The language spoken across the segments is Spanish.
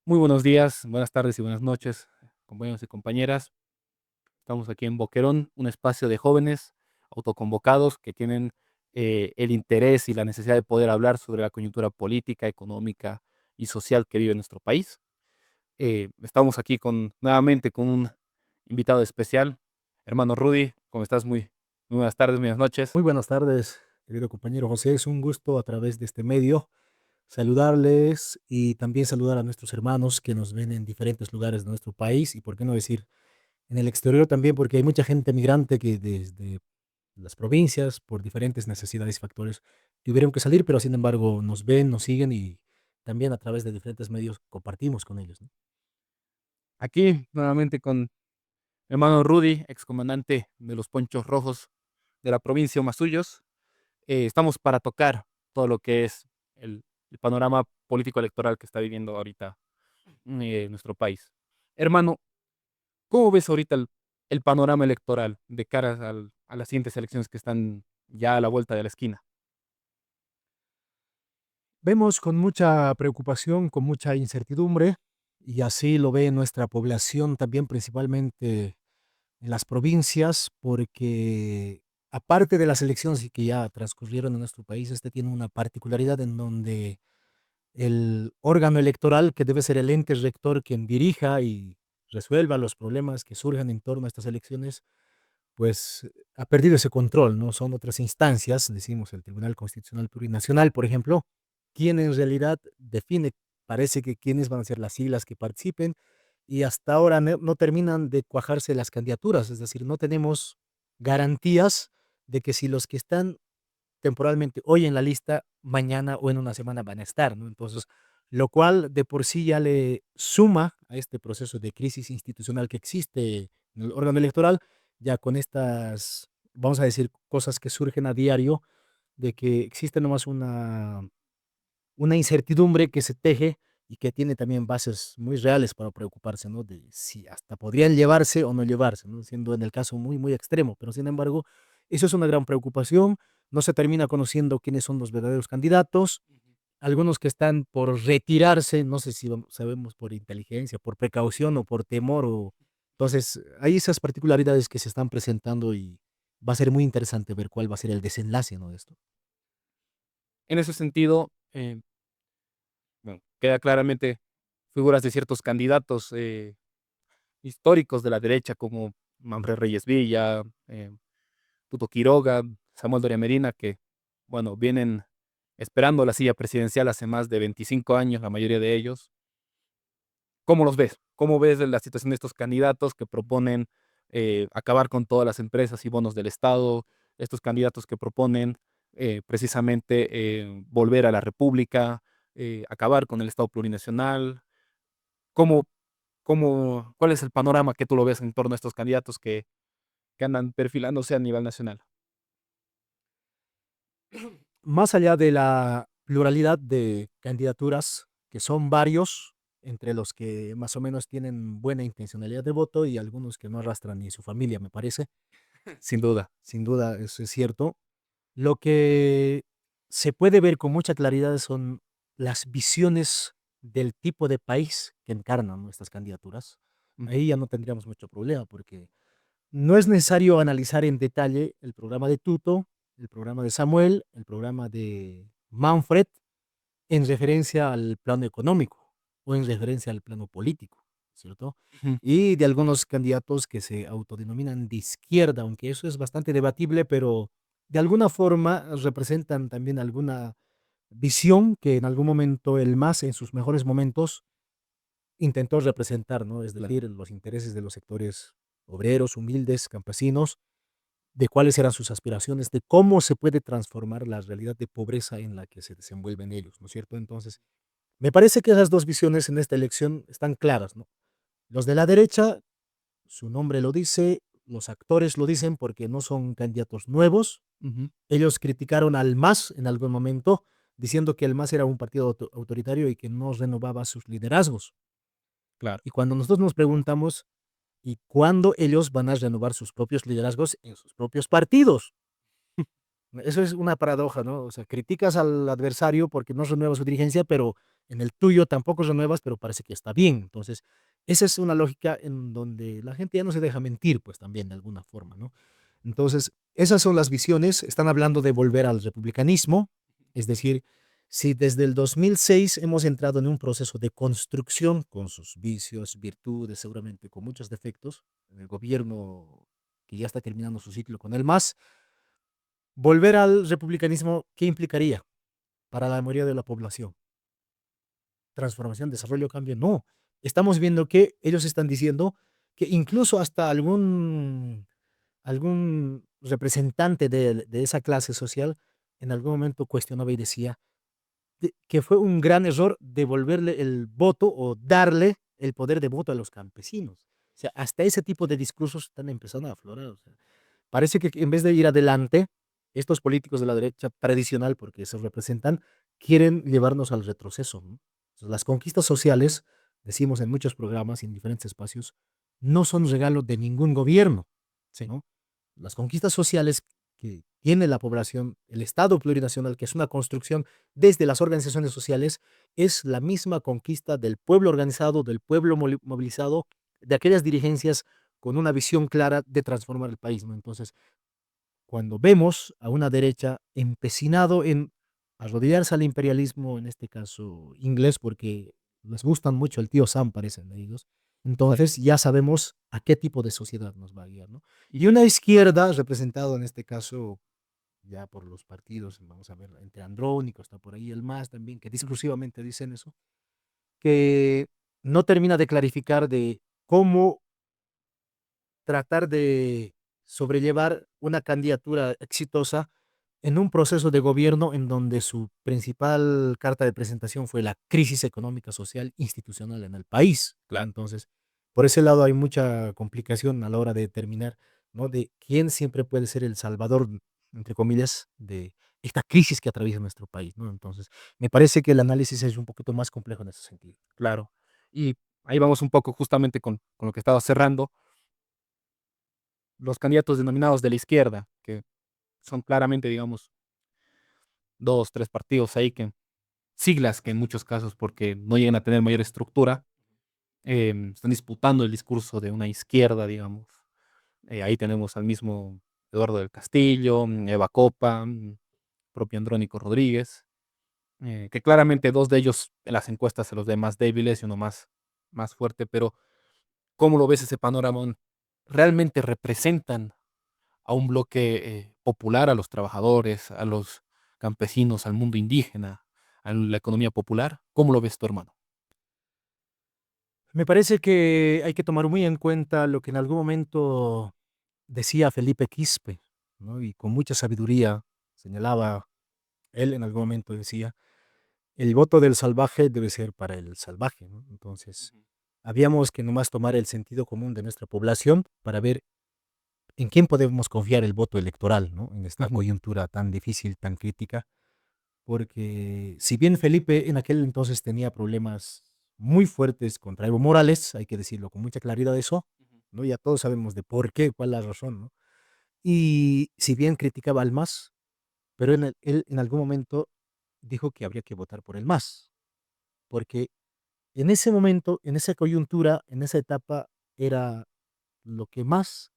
Muy buenos días, buenas tardes y buenas noches, compañeros y compañeras. Estamos aquí en Boquerón, un espacio de jóvenes autoconvocados que tienen el interés y la necesidad de poder hablar sobre la coyuntura política, económica y social que vive nuestro país. Estamos aquí nuevamente con un invitado especial, hermano Rudy. ¿Cómo estás? Muy buenas tardes, buenas noches. Muy buenas tardes, querido compañero José. Es un gusto a través de este medio saludarles y también saludar a nuestros hermanos que nos ven en diferentes lugares de nuestro país y, por qué no decir, en el exterior también, porque hay mucha gente migrante que desde las provincias, por diferentes necesidades y factores, tuvieron que salir, pero sin embargo nos ven, nos siguen y también a través de diferentes medios compartimos con ellos, ¿no? Aquí nuevamente con hermano Rudy, excomandante de los Ponchos Rojos de la provincia de Huamasuyos. Estamos para tocar todo lo que es el panorama político electoral que está viviendo ahorita nuestro país. Hermano, ¿cómo ves ahorita el panorama electoral de cara a las siguientes elecciones que están ya a la vuelta de la esquina? Vemos con mucha preocupación, con mucha incertidumbre, y así lo ve nuestra población también, principalmente en las provincias, porque aparte de las elecciones que ya transcurrieron en nuestro país, este tiene una particularidad en donde el órgano electoral, que debe ser el ente rector quien dirija y resuelva los problemas que surjan en torno a estas elecciones, pues ha perdido ese control, ¿no? Son otras instancias, decimos el Tribunal Constitucional Plurinacional, por ejemplo, quien en realidad define, parece que quiénes van a ser las siglas que participen, y hasta ahora no terminan de cuajarse las candidaturas, es decir, no tenemos garantías de que si los que están temporalmente hoy en la lista, mañana o en una semana van a estar, ¿no? Entonces, lo cual de por sí ya le suma a este proceso de crisis institucional que existe en el órgano electoral, ya con estas, vamos a decir, cosas que surgen a diario, de que existe nomás una incertidumbre que se teje y que tiene también bases muy reales para preocuparse, ¿no? De si hasta podrían llevarse o no llevarse, ¿no? Siendo en el caso muy, muy extremo, pero sin embargo, eso es una gran preocupación. No se termina conociendo quiénes son los verdaderos candidatos. Algunos que están por retirarse, no sé si sabemos por inteligencia, por precaución o por temor. Entonces, hay esas particularidades que se están presentando y va a ser muy interesante ver cuál va a ser el desenlace, ¿no? De esto. En ese sentido, bueno, queda claramente figuras de ciertos candidatos históricos de la derecha como Manfred Reyes Villa, Tuto Quiroga, Samuel Doria Medina, que, bueno, vienen esperando la silla presidencial hace más de 25 años, la mayoría de ellos. ¿Cómo los ves? ¿Cómo ves la situación de estos candidatos que proponen acabar con todas las empresas y bonos del Estado? Estos candidatos que proponen precisamente volver a la República, acabar con el Estado plurinacional. ¿Cómo, ¿Cuál es el panorama que tú lo ves en torno a estos candidatos que andan perfilándose a nivel nacional? Más allá de la pluralidad de candidaturas, que son varios, entre los que más o menos tienen buena intencionalidad de voto y algunos que no arrastran ni su familia, me parece. Sin duda. Sin duda, eso es cierto. Lo que se puede ver con mucha claridad son las visiones del tipo de país que encarnan nuestras candidaturas. Ujú. Ahí ya no tendríamos mucho problema porque no es necesario analizar en detalle el programa de Tuto, el programa de Samuel, el programa de Manfred en referencia al plano económico o en referencia al plano político, ¿cierto? Ujú. Y de algunos candidatos que se autodenominan de izquierda, aunque eso es bastante debatible, pero de alguna forma representan también alguna visión que en algún momento el MAS en sus mejores momentos intentó representar, ¿no? Es Claro. decir, los intereses de los sectores obreros, humildes, campesinos, de cuáles eran sus aspiraciones, de cómo se puede transformar la realidad de pobreza en la que se desenvuelven ellos, ¿no es cierto? Entonces, me parece que esas dos visiones en esta elección están claras, ¿no? Los de la derecha, su nombre lo dice, los actores lo dicen porque no son candidatos nuevos. Ujú. Ellos criticaron al MAS en algún momento, diciendo que el MAS era un partido autoritario y que no renovaba sus liderazgos. Claro. Y cuando nosotros nos preguntamos, ¿y cuándo ellos van a renovar sus propios liderazgos en sus propios partidos? Eso es una paradoja, ¿no? O sea, criticas al adversario porque no renueva su dirigencia, pero En el tuyo tampoco renuevas, pero parece que está bien. Entonces, esa es una lógica en donde la gente ya no se deja mentir, pues también de alguna forma, ¿no? Entonces, esas son las visiones. Están hablando de volver al republicanismo, es decir, si desde el 2006 hemos entrado en un proceso de construcción con sus vicios, virtudes, seguramente con muchos defectos, en el gobierno que ya está terminando su ciclo con el MAS, volver al republicanismo, ¿qué implicaría para la mayoría de la población? Transformación, desarrollo, cambio, no. Estamos viendo que ellos están diciendo que incluso hasta algún representante de esa clase social en algún momento cuestionaba y decía que fue un gran error devolverle el voto o darle el poder de voto a los campesinos. O sea, hasta ese tipo de discursos están empezando a aflorar. O sea, parece que en vez de ir adelante, estos políticos de la derecha tradicional, porque se representan, quieren llevarnos al retroceso, ¿no? Entonces, las conquistas sociales, decimos en muchos programas y en diferentes espacios, no son regalo de ningún gobierno, Sí, ¿no? Las conquistas sociales que tiene la población, el Estado plurinacional, que es una construcción desde las organizaciones sociales, es la misma conquista del pueblo organizado, del pueblo movilizado, de aquellas dirigencias con una visión clara de transformar el país, ¿no? Entonces, cuando vemos a una derecha empecinado en arrodillarse al imperialismo, en este caso inglés, porque les gustan mucho el tío Sam, parecen ellos, entonces ya sabemos a qué tipo de sociedad nos va a guiar, ¿no? Y una izquierda, representada en este caso ya por los partidos, vamos a ver, entre Andrónico, está por ahí el MAS también, que discursivamente dicen eso, que no termina de clarificar de cómo tratar de sobrellevar una candidatura exitosa en un proceso de gobierno en donde su principal carta de presentación fue la crisis económica, social, institucional en el país, ¿no? claro. Entonces, por ese lado hay mucha complicación a la hora de determinar, ¿no? De quién siempre puede ser el salvador, entre comillas, de esta crisis que atraviesa nuestro país, ¿no? Entonces, me parece que el análisis es un poquito más complejo en ese sentido. Claro. Y ahí vamos un poco justamente con lo que estaba cerrando, los candidatos denominados de la izquierda, que son claramente, digamos, 2, 3 partidos ahí que siglas que en muchos casos, porque no llegan a tener mayor estructura, están disputando el discurso de una izquierda, digamos. Ahí tenemos al mismo Eduardo del Castillo, Eva Copa, propio Andrónico Rodríguez, que claramente 2 de ellos en las encuestas se los ve más débiles y uno más fuerte, pero ¿cómo lo ves ese panorama? ¿Realmente representan a un bloque, popular, a los trabajadores, a los campesinos, al mundo indígena, a la economía popular? ¿Cómo lo ves tu hermano? Me parece que hay que tomar muy en cuenta lo que en algún momento decía Felipe Quispe, ¿no? Y con mucha sabiduría señalaba, él en algún momento decía, el voto del salvaje debe ser para el salvaje, ¿no? Entonces, Ujú, habíamos que nomás tomar el sentido común de nuestra población para ver en quién podemos confiar el voto electoral, ¿no? En esta ujú, coyuntura tan difícil, tan crítica, porque si bien Felipe en aquel entonces tenía problemas muy fuertes contra Evo Morales, hay que decirlo con mucha claridad eso, ujú. ¿no? Ya todos sabemos de por qué, cuál es la razón, ¿no? Y si bien criticaba al MAS, pero él en algún momento dijo que habría que votar por el MAS, porque en ese momento, en esa coyuntura, en esa etapa, era lo que más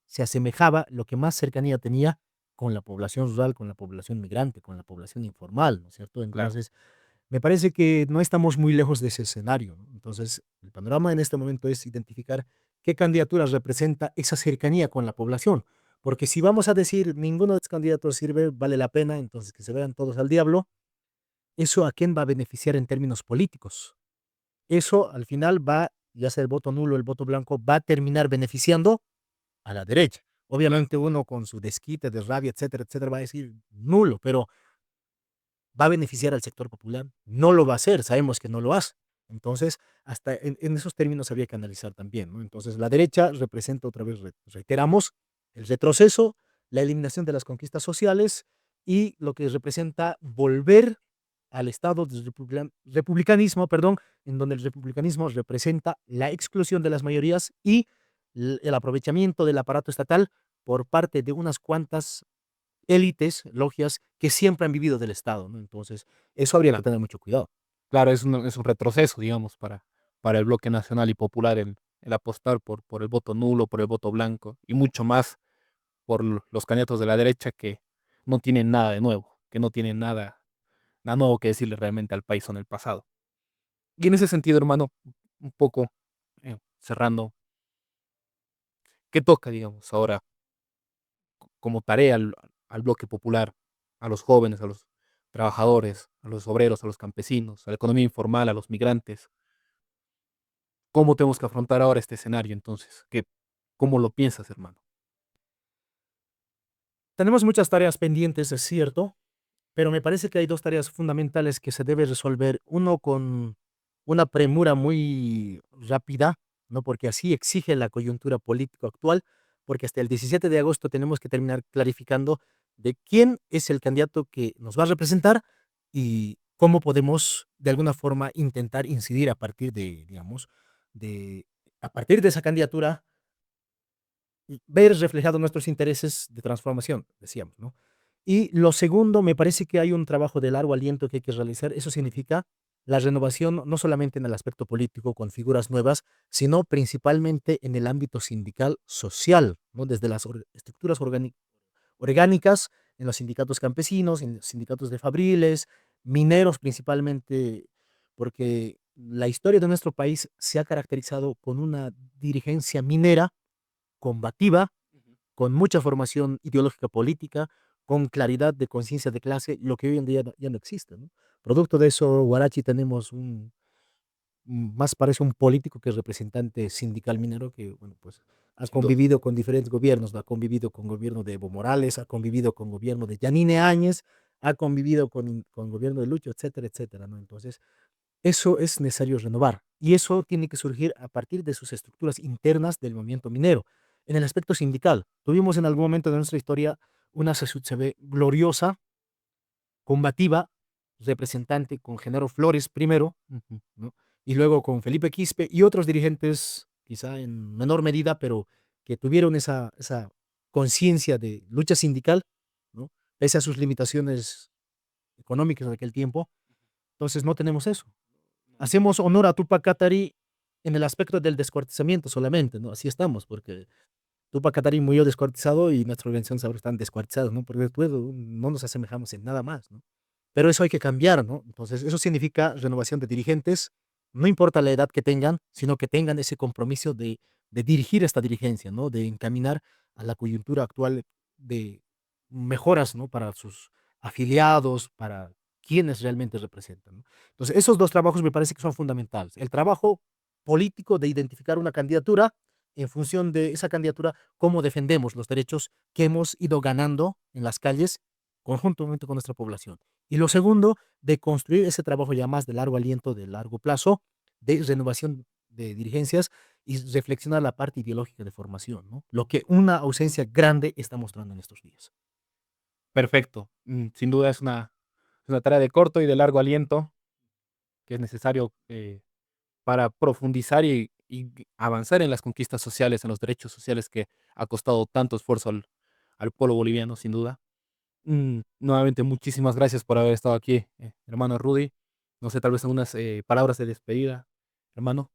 se asemejaba, lo que más cercanía tenía con la población rural, con la población migrante, con la población informal, ¿no es cierto? Claro, Entonces, me parece que no estamos muy lejos de ese escenario, ¿no? Entonces, el panorama en este momento es identificar qué candidaturas representa esa cercanía con la población. Porque si vamos a decir ninguno de estos candidatos sirve, vale la pena, entonces que se vean todos al diablo, ¿eso a quién va a beneficiar en términos políticos? Eso al final va, ya sea el voto nulo o el voto blanco, va a terminar beneficiando a la derecha. Obviamente uno con su desquite de rabia, etcétera, etcétera, va a decir nulo, pero ¿va a beneficiar al sector popular? No lo va a hacer, sabemos que no lo hace. Entonces, hasta en esos términos había que analizar también, ¿no? Entonces, la derecha representa otra vez, reiteramos, el retroceso, la eliminación de las conquistas sociales y lo que representa volver al estado del republicanismo, perdón, en donde el republicanismo representa la exclusión de las mayorías y el aprovechamiento del aparato estatal por parte de unas cuantas élites, logias, que siempre han vivido del Estado, ¿no? Entonces, eso habría que claro. tener mucho cuidado. claro, es un retroceso, digamos, para el bloque nacional y popular el apostar por el voto nulo, por el voto blanco y mucho más por los candidatos de la derecha que no tienen nada de nuevo, que no tienen nada nuevo que decirle realmente al país en el pasado. Y en ese sentido, hermano, un poco cerrando, ¿qué toca, digamos, ahora como tarea al bloque popular, a los jóvenes, a los trabajadores, a los obreros, a los campesinos, a la economía informal, a los migrantes? ¿Cómo tenemos que afrontar ahora este escenario entonces? ¿Cómo lo piensas, hermano? Tenemos muchas tareas pendientes, es cierto, pero me parece que hay 2 tareas fundamentales que se debe resolver. Uno con una premura muy rápida, ¿no? Porque así exige la coyuntura político actual, porque hasta el 17 de agosto tenemos que terminar clarificando de quién es el candidato que nos va a representar y cómo podemos, de alguna forma, intentar incidir a partir de, digamos, de a partir de esa candidatura ver reflejados nuestros intereses de transformación, decíamos, ¿no? Y lo segundo, me parece que hay un trabajo de largo aliento que hay que realizar. Eso significa la renovación, no solamente en el aspecto político con figuras nuevas, sino principalmente en el ámbito sindical social, ¿no? Desde las estructuras orgánicas, en los sindicatos campesinos, en los sindicatos de fabriles, mineros principalmente, porque la historia de nuestro país se ha caracterizado con una dirigencia minera combativa, con mucha formación ideológica política, con claridad de conciencia de clase, lo que hoy en día ya no existe, ¿no? Producto de eso, Guarachi tenemos más parece un político que representante sindical minero que, bueno, pues ha Sin duda. convivido con diferentes gobiernos, ha convivido con gobierno de Evo Morales, ha convivido con gobierno de Yanine Áñez, ha convivido con gobierno de Lucho, etcétera, etcétera, ¿no? Entonces, eso es necesario renovar y eso tiene que surgir a partir de sus estructuras internas del movimiento minero. En el aspecto sindical, tuvimos en algún momento de nuestra historia una CSUCB gloriosa, combativa, representante con Genaro Flores primero, ¿no? Y luego con Felipe Quispe y otros dirigentes, quizá en menor medida, pero que tuvieron esa conciencia de lucha sindical, ¿no? Pese a sus limitaciones económicas de aquel tiempo. Entonces no tenemos eso. Hacemos honor a Tupac Katari en el aspecto del descuartizamiento solamente, ¿no? Así estamos, porque Tupac Katari murió descuartizado y nuestra organización ahora están descuartizados, ¿no? Porque después no nos asemejamos en nada más, ¿no? Pero eso hay que cambiar, ¿no? Entonces, eso significa renovación de dirigentes, no importa la edad que tengan, sino que tengan ese compromiso de dirigir esta dirigencia, ¿no? De encaminar a la coyuntura actual de mejoras, ¿no? Para sus afiliados, para quienes realmente representan, ¿no? Entonces, esos 2 trabajos me parece que son fundamentales. El trabajo político de identificar una candidatura, en función de esa candidatura, cómo defendemos los derechos que hemos ido ganando en las calles conjuntamente con nuestra población. Y lo segundo, de construir ese trabajo ya más de largo aliento, de largo plazo, de renovación de dirigencias y reflexionar la parte ideológica de formación, ¿no? Lo que una ausencia grande está mostrando en estos días. Perfecto. Sin duda es una tarea de corto y de largo aliento que es necesario para profundizar y avanzar en las conquistas sociales, en los derechos sociales que ha costado tanto esfuerzo al pueblo boliviano, sin duda. Nuevamente, muchísimas gracias por haber estado aquí, hermano Rudy. No sé, tal vez unas palabras de despedida, hermano.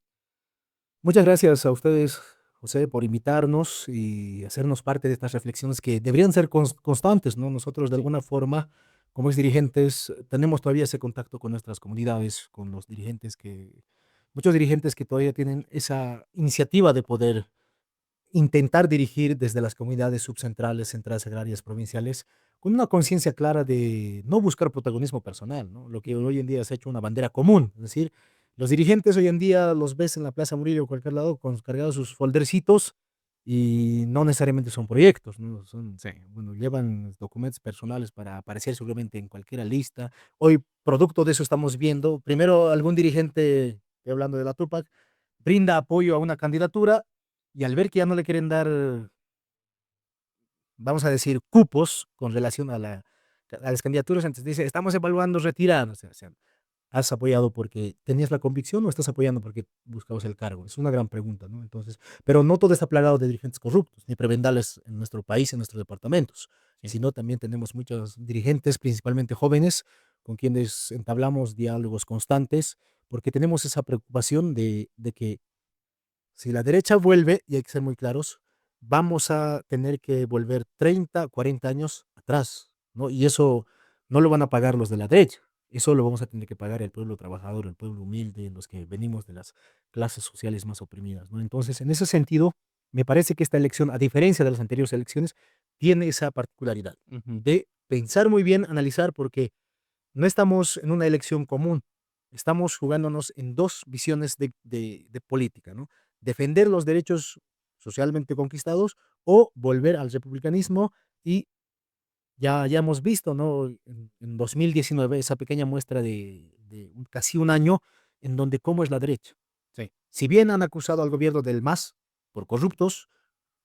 Muchas gracias a ustedes, José, por invitarnos y hacernos parte de estas reflexiones que deberían ser constantes, ¿no? Nosotros, de Sí, alguna forma, como ex dirigentes, tenemos todavía ese contacto con nuestras comunidades, con los dirigentes muchos dirigentes que todavía tienen esa iniciativa de poder intentar dirigir desde las comunidades subcentrales, centrales agrarias, provinciales, con una conciencia clara de no buscar protagonismo personal, ¿no? Lo que hoy en día se ha hecho una bandera común. Es decir, los dirigentes hoy en día los ves en la Plaza Murillo o cualquier lado con cargados sus foldercitos y no necesariamente son proyectos, ¿no? sí, Bueno, llevan documentos personales para aparecer seguramente en cualquier lista. Hoy, producto de eso, estamos viendo, primero, algún dirigente, estoy hablando de la Tupac, brinda apoyo a una candidatura y al ver que ya no le quieren dar, vamos a decir, cupos con relación a las candidaturas, entonces dice, estamos evaluando retirar. O sea, ¿has apoyado porque tenías la convicción o estás apoyando porque buscabas el cargo? Es una gran pregunta, ¿no? Entonces, pero no todo está plagado de dirigentes corruptos, ni prebendales en nuestro país, en nuestros departamentos, sí. sino también tenemos muchos dirigentes, principalmente jóvenes, con quienes entablamos diálogos constantes, porque tenemos esa preocupación de que si la derecha vuelve, y hay que ser muy claros, vamos a tener que volver 30, 40 años atrás, ¿no? Y eso no lo van a pagar los de la derecha, eso lo vamos a tener que pagar el pueblo trabajador, el pueblo humilde, los que venimos de las clases sociales más oprimidas, ¿no? Entonces, en ese sentido, me parece que esta elección, a diferencia de las anteriores elecciones, tiene esa particularidad Ujú. de pensar muy bien, analizar, porque no estamos en una elección común, estamos jugándonos en dos visiones de política, ¿no? Defender los derechos socialmente conquistados o volver al republicanismo y ya hemos visto, ¿no? En 2019 esa pequeña muestra de casi un año en donde cómo es la derecha. Sí, Si bien han acusado al gobierno del MAS por corruptos,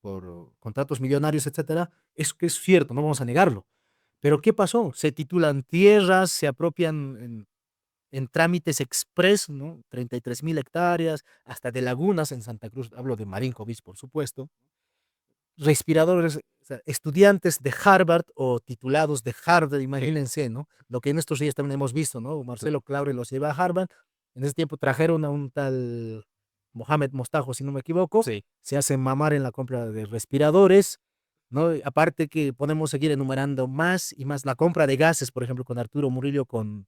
por contratos millonarios, etcétera, es que es cierto, no vamos a negarlo. Pero ¿qué pasó? Se titulan tierras, se apropian en trámites express, ¿no? 33.000 hectáreas, hasta de lagunas en Santa Cruz, hablo de Marinkovic, por supuesto. Respiradores, o sea, estudiantes de Harvard o titulados de Harvard, imagínense, ¿no? Lo que en estos días también hemos visto, ¿no? Marcelo Claure los lleva a Harvard. En ese tiempo trajeron a un tal Mohamed Mostajo, si no me equivoco, sí, se hace mamar en la compra de respiradores, ¿no? Aparte que podemos seguir enumerando más y más la compra de gases, por ejemplo, con Arturo Murillo, con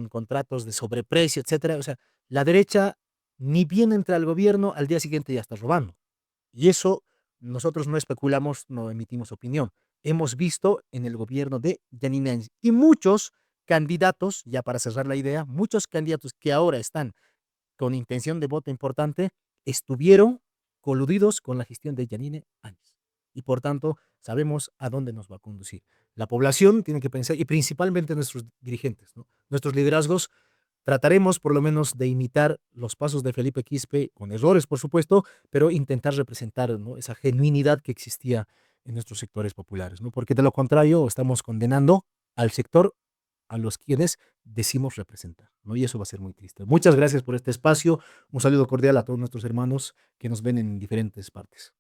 contratos de sobreprecio, etcétera. O sea, la derecha ni bien entra al gobierno, al día siguiente ya está robando. Y eso nosotros no especulamos, no emitimos opinión. Hemos visto en el gobierno de Janine Áñez y muchos candidatos, ya para cerrar la idea, muchos candidatos que ahora están con intención de voto importante, estuvieron coludidos con la gestión de Janine Áñez. Y por tanto, sabemos a dónde nos va a conducir. La población tiene que pensar, y principalmente nuestros dirigentes, ¿no? Nuestros liderazgos, trataremos por lo menos de imitar los pasos de Felipe Quispe, con errores, por supuesto, pero intentar representar, ¿no? Esa genuinidad que existía en nuestros sectores populares, ¿no? Porque de lo contrario estamos condenando al sector a los quienes decimos representar, ¿no? Y eso va a ser muy triste. Muchas gracias por este espacio. Un saludo cordial a todos nuestros hermanos que nos ven en diferentes partes.